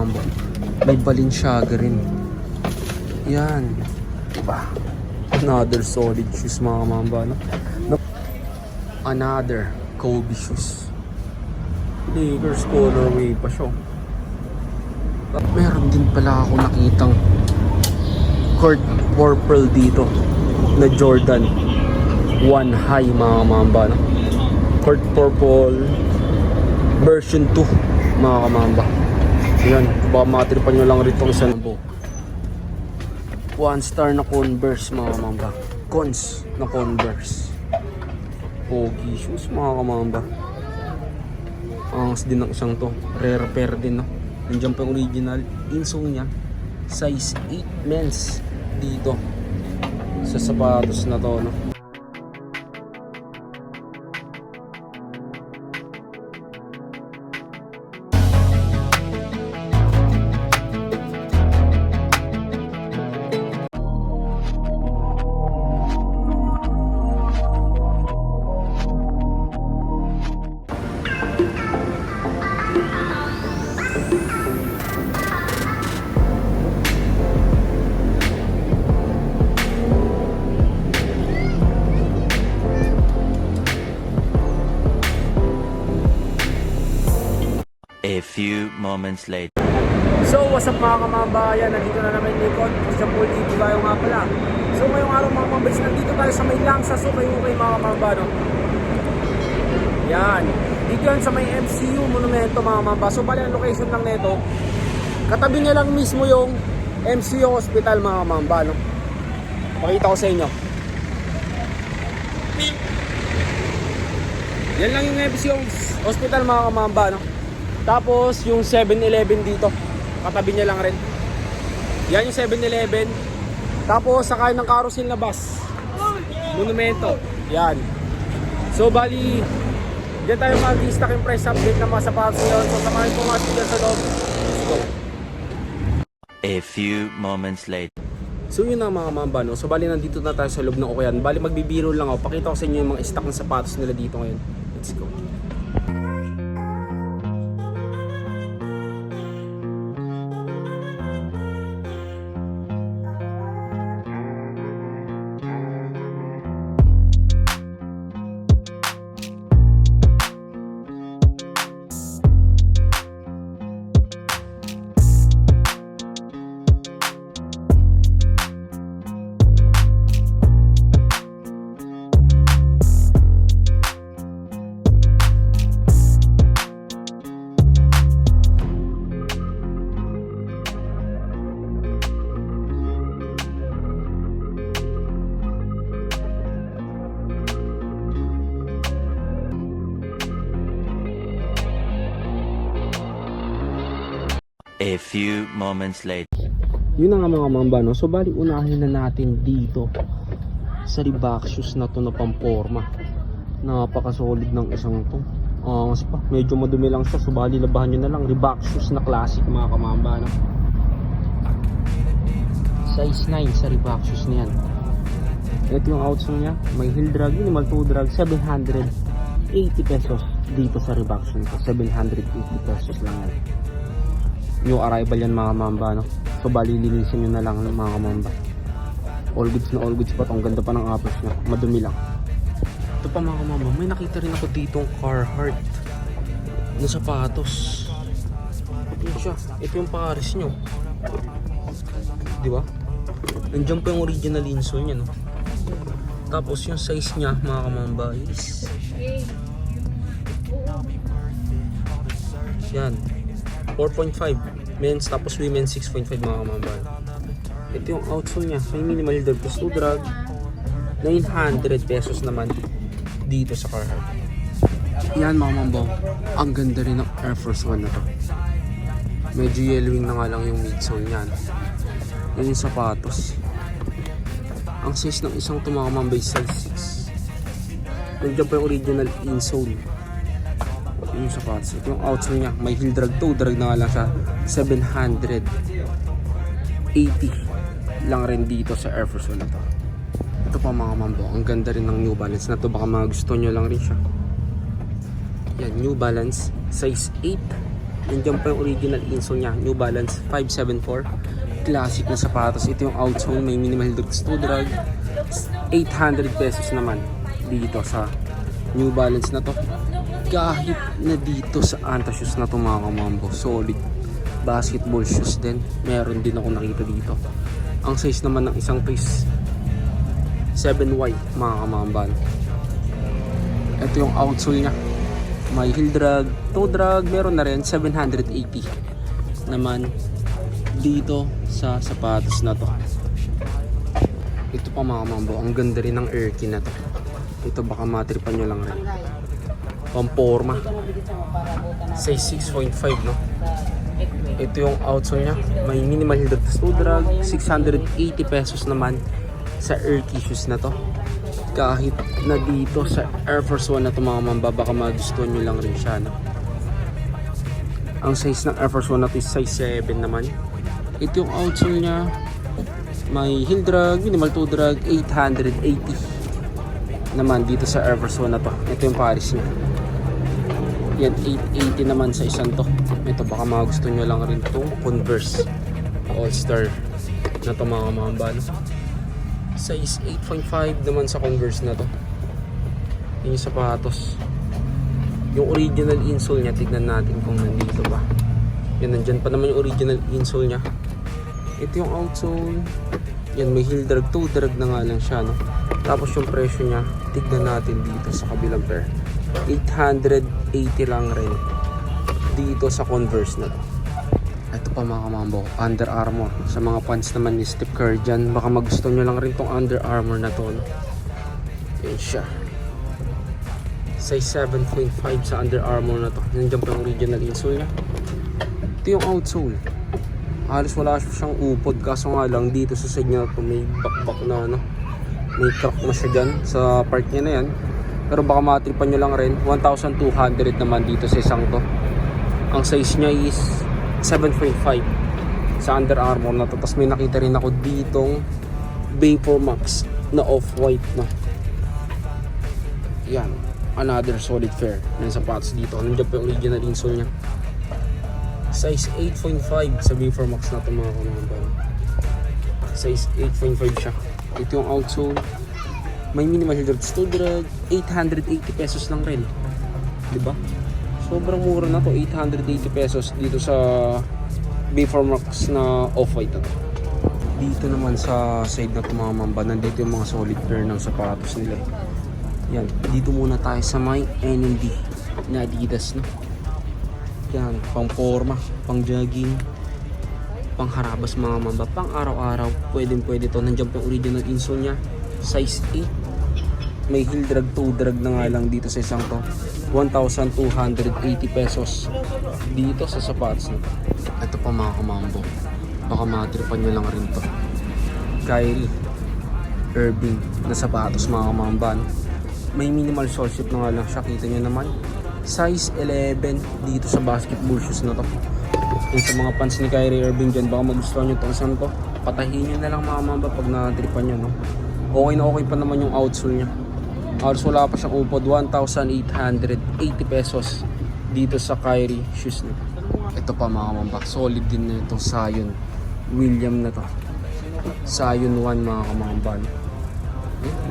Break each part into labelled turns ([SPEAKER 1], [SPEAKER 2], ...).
[SPEAKER 1] mambo. May Balenciaga rin. Yan. Diba? Another solid shoes mga mambo, no? Another Kobe shoes. Lakers colorway pa siya. Meron din pala ako nakitang court purple dito na Jordan 1 high mga mambo, no? Court purple version 2 mga kamamba. Yan, baka matripan nyo lang rito isa na buhok. 1 star na Converse mga kamamba. Cons na Converse. Pogi shoes mga kamamba. Angas din ng isang to. Rare pair din, no? Nandiyan pa yung original insole nya. Size 8 men's dito sa sapatos na to, no?
[SPEAKER 2] A few moments later.
[SPEAKER 1] So what's up mga kamabayan, nandito na naman yung likod Christian Paul TV bayo nga pala. So ngayong araw mga kamabais, nandito tayo sa may lang sa Sukay-Ukay mga kamabano. Yan, dito yan sa may MCU Monumento mga kamaba. So bali ang location lang nito, katabi niya lang mismo yung MCU Hospital mga kamabano. Pakita ko sa inyo. Yan lang yung MCU Hospital mga kamabano. Tapos yung 7-Eleven dito, katabi niya lang rin. Yan yung 7-Eleven. Tapos sakay ng carousel na bus, Monumento. Yan. So bali, diyan tayo mag-i-stock yung price update ng mga sapatos ngayon. So samahin po nga dyan sa loob. Let's go.
[SPEAKER 2] A few moments later.
[SPEAKER 1] So yun na mga mamba, no? So bali nandito na tayo sa loob ng Ukayan. Bali magbibiro lang ako. Pakita ko sa inyo yung mga stock ng sapatos nila dito ngayon. Let's go.
[SPEAKER 2] A few moments later.
[SPEAKER 1] Yun na nga mga mamba, no? So bali unahin na natin dito sa Reebok shoes na to na pamporma. Napaka-solid ng isang to. Mas pa, medyo madumi lang siya. So bali labahan nyo na lang. Reebok shoes na classic mga kamamba, no? Size 9 sa Reebok shoes na yan. Ito yung outsole nya. May heel drag, minimal toe drag, 780 pesos dito sa Reebok shoes. 780 pesos lang yan. New arrival yan mga mamba, no? So bali linisin nyo na lang mga mamba. All goods na all goods pa. Ang ganda pa ng apples nya. Madumi lang. Ito pa mga mamba, may nakita rin ako ditong Carhartt na sapatos. Ito siya. Ito yung Paris nyo. Diba? Nandiyan pa yung original insole nya, no? Tapos yung size nya mga mamba is yan, 4.5 men's, tapos women's 6.5 mga kamamba. Ito yung outsole nya. May minimal drag plus 2 drag. 900 pesos naman dito sa Carhartt. Yan mga kamamba. Ang ganda rin ng Air Force 1 na to. Medyo yellowing na nga lang yung midsole nyan. Yan yung sapatos. Ang size ng isang to mga kamamba is size 6. Nandiyan pa yung original insole. Yung sapatos. Ito yung outsole nya. May heel drag, toe drag na nga lang siya. 780 lang rin dito sa Air Force 1 na to. Ito pa mga mambo. Ang ganda rin ng New Balance na to. Baka mga gusto nyo lang rin siya. Yan, New Balance. Size 8. Nandiyan pa yung original insole niya, New Balance 574. Classic na sapatos. Ito yung outsole, may minimal toe drag. 800 pesos naman dito sa New Balance na to. Kahit na dito sa Anta shoes na to mga kamambo, solid basketball shoes din. Meron din ako nakita dito. Ang size naman ng isang to is 7Y mga kamamban. Ito yung outsole niya, may heel drag, toe drag, meron na rin. 780 naman dito sa sapatos na to. Ito pa mga kamambo, ang ganda rin ng Erkin na to. Ito baka matripan nyo lang rin. Pamporma, size 6.5 no. Ito yung outsole niya, may minimal heel drag, toe drag. 680 pesos naman sa Erkin shoes na to. Kahit na dito sa Air Force 1 na to mga mamba, baka magustuhan nyo lang rin siya no? Ang size ng Air Force 1 na to is size 7 naman. Ito yung outsole niya, may heel drag, minimal toe drag. 880 naman dito sa Air Force 1 na to. Ito yung Paris niya, yan 880 naman sa isang to. Ito baka magustuhan nyo lang rin itong Converse All Star na to mga mamba no? Size 8.5 naman sa Converse na to. Yung sapatos, yung original insole niya, tignan natin kung nandito pa. Yan, nandyan pa naman yung original insole niya. Ito yung outsole, yan may heel drag, toe drag na nga lang siya no? Tapos yung presyo niya, tignan natin dito sa kabilang pair, 880 lang rin dito sa Converse na to. Ito pa mga kamambo, Under Armour. Sa mga fans naman ni Steph Curry dyan, baka magustuhan nyo lang rin tong Under Armour na to no? Yan siya, size 7.5 sa Under Armour na to. Nandiyan pa yung original insole niya. Ito yung outsole, halos wala siyang upod, kaso nga lang dito sa side niya to may bakbak na ano, may crack na siya dyan sa part niya na yan. Pero baka matripan nyo lang rin. 1,200 naman dito sa isang to. Ang size niya is 7.5 sa Under Armour na to. Tapos may nakita rin ako ditong Vapor Max na off-white no? Yan, another solid pair ng sapatos dito. Nandiyan pa yung original insole niya, size 8.5 sa Vapor Max na to mga kamamban. Size 8.5 siya. Ito yung outsole, may minimal heel drag, toe drag. 880 pesos lang rin, diba? Sobrang mura na to, 880 pesos dito sa Vapor Max na off-white na to. Dito naman sa side na to mga mamba, nandito yung mga solid pair ng sapatos nila. Yan, dito muna tayo sa may NMD na Adidas no? Yan, pang forma, pang jogging, pang harabas mga mamba, pang araw-araw, pwede to. Nandiyan pa yung original insole niya, size 8. May heel drag, toe drag na nga lang dito sa isang to. 1,280 pesos dito sa sapatos na to. Ito pa mga kamambo, baka matripan nyo lang rin to. Kyrie Irving na sapatos mga kamamba no? May minimal sole shape na nga lang siya, kita nyo naman. Size 11 dito sa basketball shoes na to. Yung sa mga fans ni Kyrie Irving dyan, baka magustuhan nyo itong isang to, patahin nyo na lang mga kamamba pag natripan nyo no? Okay na okay pa naman yung outsole nya. Halos wala pa siyang upod. 1,880 pesos dito sa Kyrie shoes na. Ito pa mga kamamba, solid din na itong Zion William na to. Zion 1 mga kamamba no?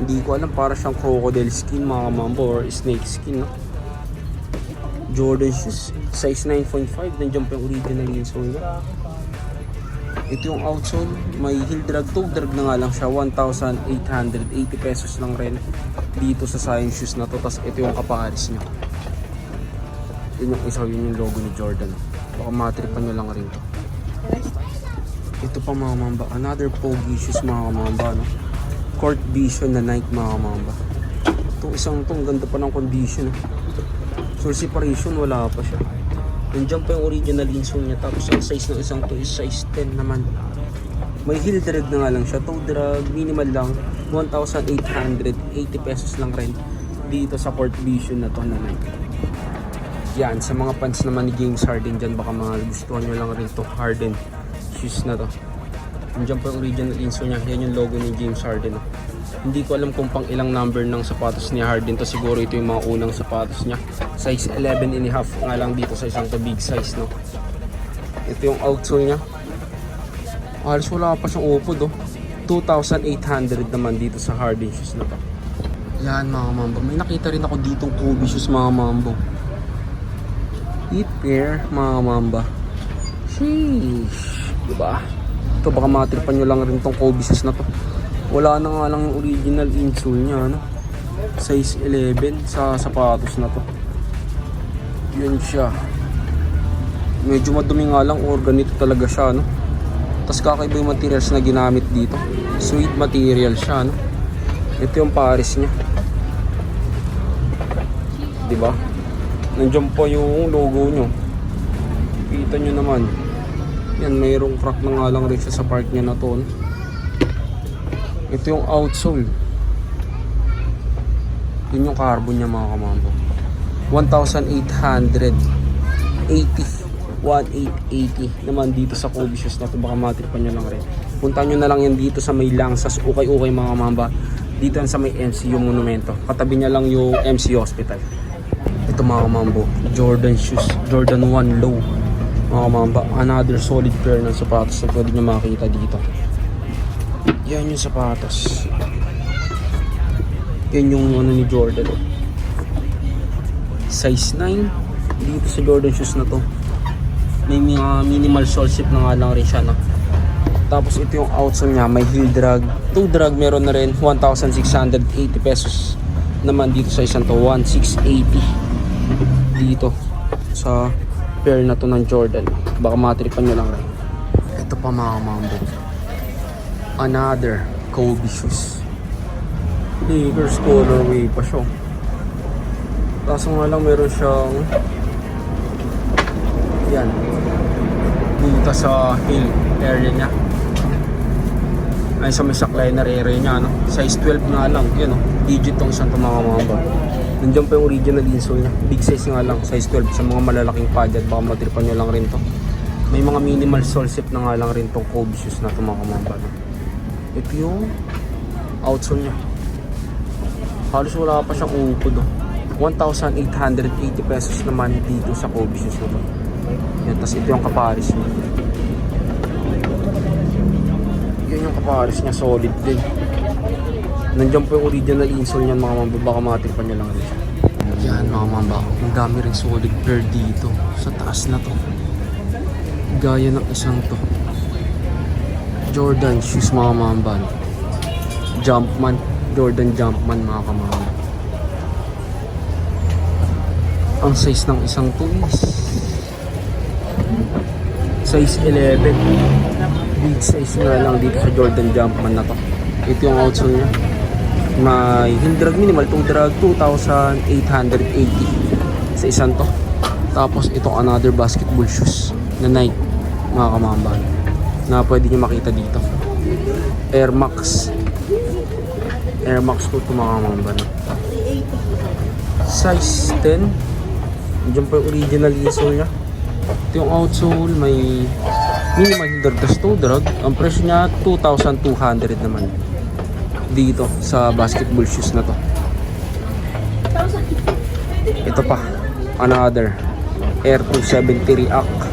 [SPEAKER 1] Hindi ko alam, para siyang crocodile skin mga kamamba or snake skin no? Jordan shoes, size 9.5. Nandiyan pa yung original insole niya. Ito yung outsole, may heel drag, toe drag na nga lang siya. 1,880 pesos lang rin dito sa Zion shoes na to. Tapos ito yung kapares niya, yun yung isa, yun yung logo ni Jordan. Baka matripan nyo lang rin to. Ito pa mga mamba, another pogi shoes mga mamba no? Court Vision na Nike mga mamba. Itong isang to, ang ganda pa ng condition. Sole separation wala pa siya. Nandiyan pa yung original insole niya. Tapos ang size ng isang to is size 10 naman. May heel drag na nga lang siya, toe drag, minimal lang. 1,880 pesos lang rin dito sa Court Vision na to na Nike. Yan, sa mga fans naman ni James Harden dyan, baka mga gustuhan nyo lang rin to Harden shoes na to. Nandiyan po yung original insole niya, yan yung logo ni James Harden. Hindi ko alam kung pang ilang number ng sapatos ni Harden to, siguro ito yung mga unang sapatos niya. Size 11.5 nga lang dito sa isang to, big size no. Ito yung outsole niya. Halos wala pa siyang upod oh. 2,800 naman dito sa Hardin shoes na to. Yan mga mambo. May nakita rin ako ditong Kobe shoes mga mambo. Eat pair mga mamba. Sheesh. Diba? Ito baka matripan nyo lang rin tong Kobe shoes na to. Wala na nga lang yung original insole niya ano. Size 11 sa sapatos na to. Yun siya. Medyo madumi nga lang or ganito talaga siya no. Tapos kakaiba yung materials na ginamit dito. Sweet material siya no. Ito yung pares niya. Diba? Nandiyan po yung logo nyo. Kita nyo naman. Yan, mayroong crack na nga lang rin siya sa part niya na to no? Ito yung outsole. Yun yung carbon niya mga kamambo. 1,880. 1,880 naman dito sa Kobe shoes na to. Baka matripan nyo lang rin. Punta nyo na lang yan dito sa may Langsas. Okay mga mamba. Dito yan sa may MCU Monumento. Katabi niya lang yung MCU Hospital. Ito mga mambo. Jordan shoes. Jordan 1 low. Mga mamba. Another solid pair ng sapatos na pwede nyo makita dito. Yan yung sapatos. Yan yung ano ni Jordan. Size 9. Dito sa Jordan shoes na to. May mga minimal sole zip na nga lang rin siya no? Tapos ito yung outsole niya. May heel drag. 2 drag meron na rin. 1,680 pesos naman dito sa isang to. 1,680 dito sa pair na to ng Jordan. Baka matripan nyo lang rin. Ito pa mga mambo. Another Kobe shoes. Lakers colorway pa siya. Kaso nga lang meron siyang yan buta sa heel area niya. Ay sa may liner area niya no? Size 12 nga lang. Yan o. Digit tong isang tumamamaba. Nandiyan pa yung original insole niya. Big size nga lang. Size 12 sa mga malalaking padget. Baka matripan nyo lang rin to. May mga minimal sole zip na nga lang rin tong Kobe shoes na tumamamaba no? Ito yung outsole niya. Halos wala pa siyang upod oh. 1,880 pesos naman dito sa Kobe shoes na to. Yan, tas ito yung kapares niya. Yan yung kapares niya, solid din. Nandiyan po yung original insole niyan mga mamba. Baka matripan niya lang rin siya. Yan mga mamba. Ang dami rin solid pair dito sa taas na to. Gaya ng isang to. Jordan shoes mga mamba. Jumpman. Jordan Jumpman mga kamama. Ang size ng isang to is size 11. Big size nga lang dito sa Jordan Jumpman na to. Ito yung outsole niya. May heel drag minimal. Itong drag 2,880 sa isang to. Tapos ito another basketball shoes na Nike mga kamamba na pwede nyo makita dito. Air Max 2 ito mga kamamba no? Size 10. Diyan pa yung original insole niya. Ito yung outsole. May minimal heel drag. Tas 2 drag. Ang presyo niya 2,200 naman dito sa basketball shoes na to. Ito pa another Air 270 React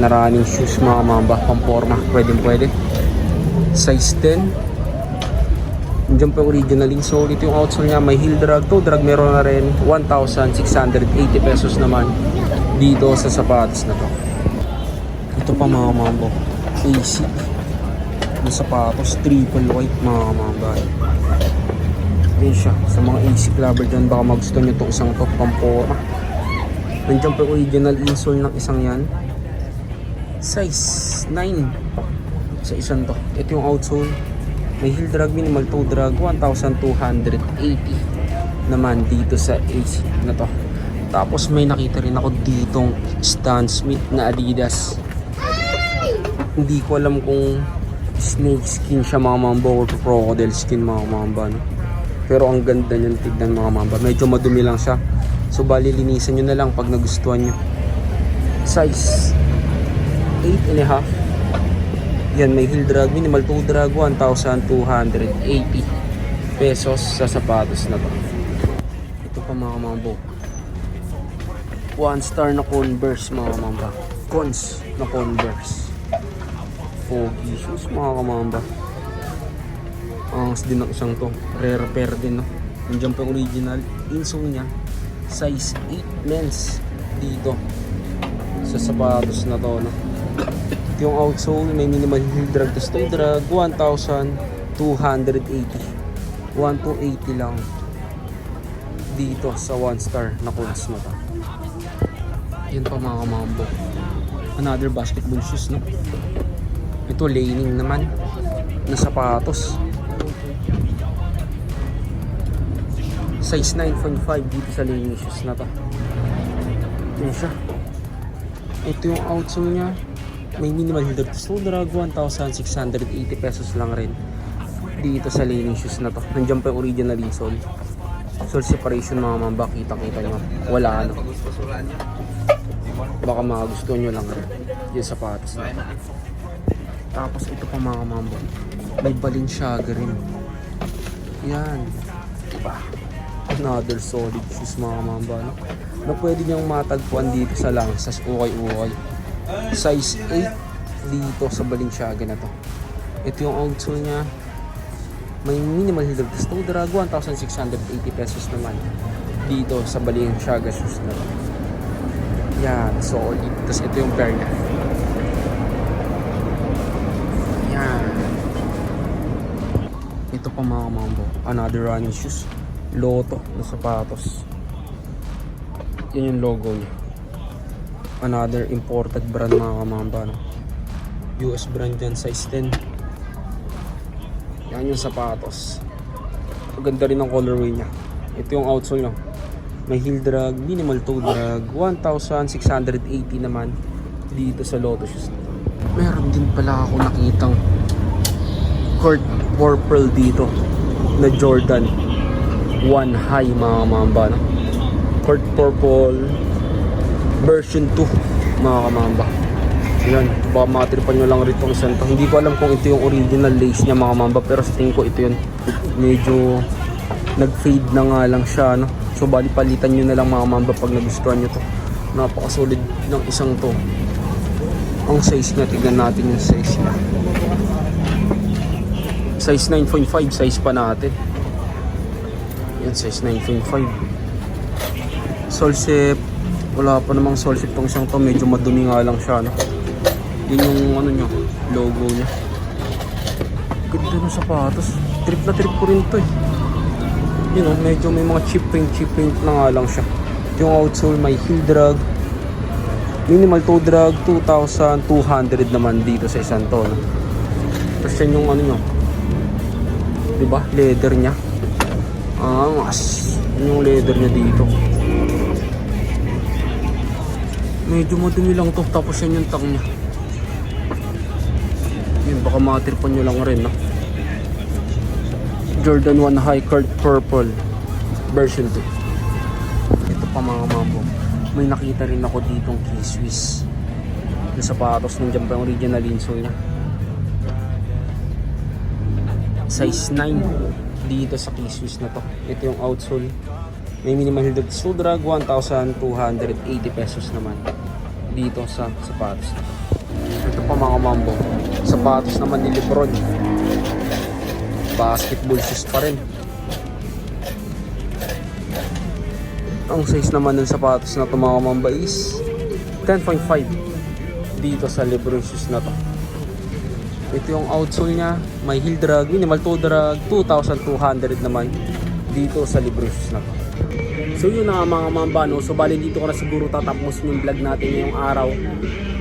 [SPEAKER 1] na running shoes mga mamba. Pamporma. Pwede. Size 10. Diyan pa yung original insole. Ito yung outsole niya. May heel drag. 2 drag meron na rin. 1,680 pesos naman dito sa sapatos na to. Ito pa mga mambo. AC na sapatos. Triple white mga mambo. Ayan siya. Sa mga AC lover dyan, baka magusto nyo itong isang to. Pampora. Nandiyan pa yung original insole ng isang yan. Size 9 sa isang to. Ito yung outsole. May heel drag minimal 2 drag 1,280 naman dito sa AC na to. Tapos may nakita rin ako ditong Stan Smith na Adidas. Hindi ko alam kung snake skin siya mga mamba or crocodile skin mga mamba no? Pero ang ganda niyan tignan mga mamba. Medyo madumi lang siya. So bali linisan nyo na lang pag nagustuhan nyo. Size 8.5. Yan, may heel drag minimal 2 drag 1,280 pesos sa sapatos na to. Ito pa mga mambo. 1 star na Converse mga mamba. Cons na Converse. Foggy shoes mga kamamba. Angas din ng isang to. Rare pair din, no? Nandiyan pa yung original insole niya. Size 8 men's dito sa sapatos na to, no? Ito yung outsole, may minimal heel drag to toe drag, 1,280. 1,280 lang dito sa 1 star na Cons na to. Yan pa mga kamambo. Another basketball shoes, no? Ito laning naman na sapatos. Size 9.5 dito sa laning shoes na to. Yan siya. Ito yung outsole niya. May minimal heel drag to toe drag, 1,680 pesos lang rin dito sa laning shoes na to. Nandiyan pa yung original insole. Sole separation mga mamba, kita-kita nyo. Wala ano. Baka magustuhan nyo lang rin yung sapatos na to. Tapos ito pa mga mamba, may Balenciaga rin. Yan. Diba? Another solid shoes mga mamba, no? Na pwede nyong matagpuan dito sa Langsas, ukay-ukay. Size 8 dito sa Balenciaga na to. Ito yung outsole nya. May minimal heel drag to toe drag, 1,680 pesos naman dito sa Balenciaga shoes na to. Yan, solid. Tapos ito yung pair nya. Yan. Ito pa mga kamambo, another running shoes. Lotto na sapatos. Yan yung logo niya. Another imported brand mga kamamba, no? US brand yan, size 10. Yan yung sapatos. Maganda rin ang colorway niya. Ito yung outsole, no? May heel drag, minimal toe drag, 1,680 naman dito sa Lotto shoes. Meron din pala ako nakitang Court Purple dito na Jordan 1 High mga kamamba, no? Court Purple version 2 mga kamamba. Yan, baka matripan nyo lang rito isang to. Hindi ko alam kung ito yung original lace niya mga kamamba, pero sa tingin ko ito yun. Medyo nag-fade na nga lang siya, no? So bali palitan nyo na lang mga kamamba pag nagustuhan nyo to. Napakasolid ng isang to. Ang size niya, tignan natin yung size niya. Size 9.5, size pa natin. Yan, size 9.5. Solsep, wala pa namang solsep tong isang to. Medyo madumi nga lang siya, no? Yun yung ano nyo, logo nya. Ganda ng sapatos. Trip na trip ko rin to, eh. You know, medyo may mga cheap paint na nga lang siya. Yung outsole may heel drag, minimal toe drag, 2,200 naman dito sa isang to, no? Tapos yan yung ano nyo, diba? Leather nya. Angas. Yung leather nya dito. Medyo madumi lang to. Tapos yan yung tang nya. Yun, baka matirpan nyo lang rin, no? Jordan 1 High Court Purple version 2. Ito pa mga mambo, may nakita rin ako ditong K-Swiss yung sapatos. Nandiyan pa yung original insole nya. Size 9 dito sa K-Swiss na to. Ito yung outsole. May minimal heel drag, 1,280 pesos naman dito sa sapatos na to. Ito pa mga mambo, sapatos naman ni Lebron. Basketball shoes pa rin. Ang size naman ng sapatos na to mga mamba is 10.5 dito sa Lebron shoes na to. Ito yung outsole nya, may heel drag, minimal toe drag, 2,200 naman dito sa Lebron shoes na to. So yun na mga mamba, no? So bali dito ko na siguro tatapos yung vlog natin ngayong araw.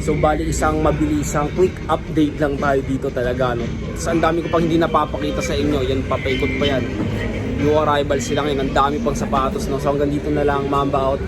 [SPEAKER 1] So bali isang mabilisang quick update lang tayo dito talaga, no? So ang dami ko pang hindi napapakita sa inyo. Yan, papaikot pa yan. New arrival sila ngayon. Ang dami pang sapatos, no? So hanggang dito na lang, Mamba out.